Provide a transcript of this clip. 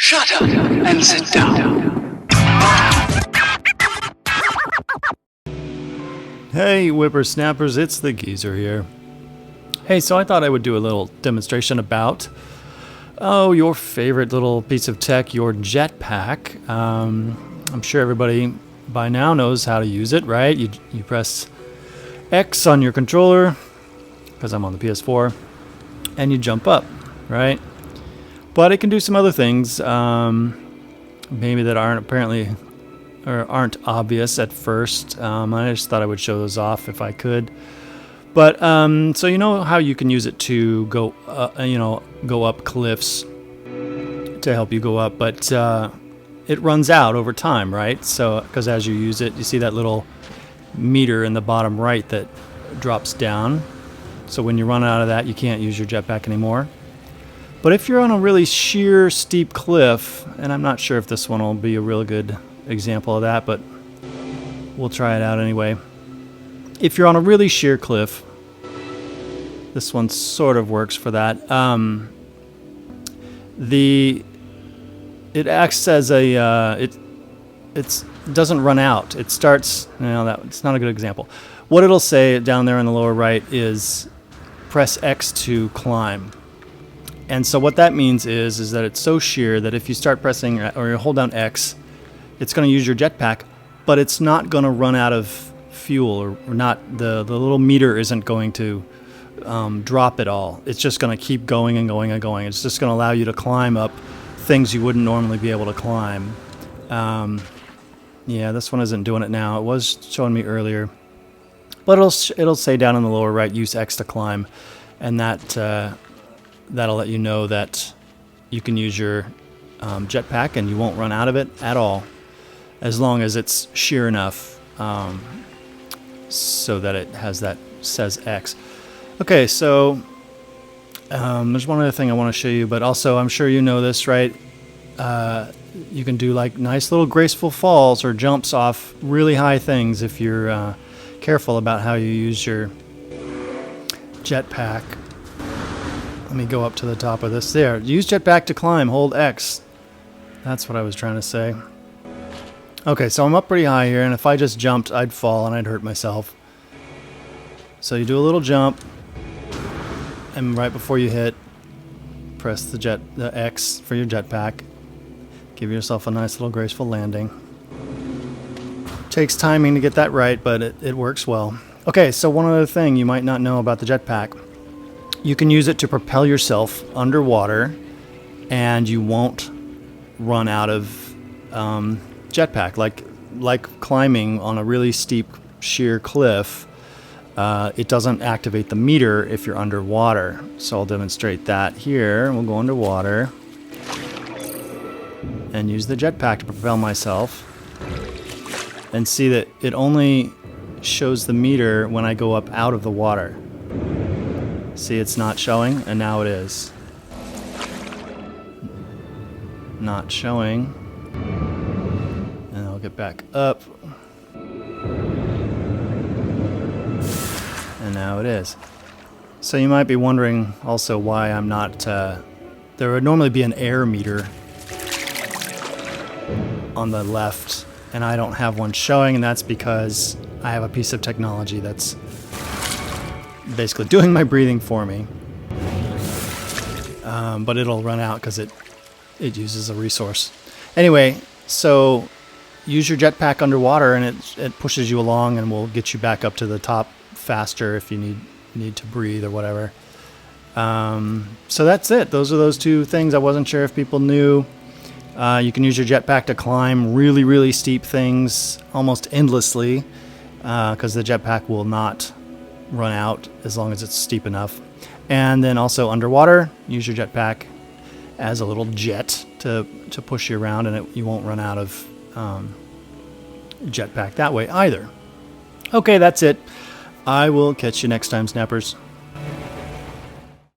Shut up and sit down. Hey, whippersnappers, it's the Geezer here. Hey, so I thought I would do a little demonstration about, your favorite little piece of tech, your JetPack. I'm sure everybody by now knows how to use it, right? You press X on your controller, because I'm on the PS4, and you jump up, right? But it can do some other things, maybe that aren't obvious at first. I just thought I would show those off if I could. But so you know how you can use it to go up cliffs to help you go up, but it runs out over time, right? So because as you use it, you see that little meter in the bottom right that drops down. So when you run out of that, you can't use your jetpack anymore. But if you're on a really sheer, steep cliff, and I'm not sure if this one will be a real good example of that, but we'll try it out anyway. If you're on a really sheer cliff, this one sort of works for that. It acts as it doesn't run out. It starts. It's not a good example. What it'll say down there in the lower right is press X to climb. And so what that means is that it's so sheer that if you start pressing or you hold down X, it's going to use your jetpack, but it's not going to run out of fuel, or not. The little meter isn't going to drop at all. It's just going to keep going and going and going. It's just going to allow you to climb up things you wouldn't normally be able to climb. Yeah, this one isn't doing it now. It was showing me earlier, but it'll say down in the lower right, use X to climb, and that'll let you know that you can use your jetpack and you won't run out of it at all, as long as it's sheer enough so that it has that says X. Okay, so there's one other thing I want to show you, but also I'm sure you know this, right? You can do like nice little graceful falls or jumps off really high things if you're careful about how you use your jetpack. Let me go up to the top of this. There. Use jetpack to climb. Hold X. That's what I was trying to say. Okay, so I'm up pretty high here, and if I just jumped, I'd fall and I'd hurt myself. So you do a little jump, and right before you hit, press the X for your jetpack. Give yourself a nice little graceful landing. Takes timing to get that right, but it works well. Okay, so one other thing you might not know about the jetpack. You can use it to propel yourself underwater, and you won't run out of jetpack. Like climbing on a really steep, sheer cliff, it doesn't activate the meter if you're underwater. So I'll demonstrate that here. We'll go underwater and use the jetpack to propel myself, and see that it only shows the meter when I go up out of the water. See, it's not showing, and now it is. Not showing. And I'll get back up. And now it is. So you might be wondering also why I'm not... there would normally be an air meter on the left, and I don't have one showing, and that's because I have a piece of technology that's basically doing my breathing for me, but it'll run out because it uses a resource. Anyway, so use your jetpack underwater, and it pushes you along and will get you back up to the top faster if you need to breathe or whatever. So that's it. Those are those two things. I wasn't sure if people knew. You can use your jetpack to climb really, really steep things almost endlessly, because the jetpack will not run out as long as it's steep enough. And then also underwater, use your jetpack as a little jet to push you around, and you won't run out of jetpack that way either. Okay, that's it. I will catch you next time, snappers.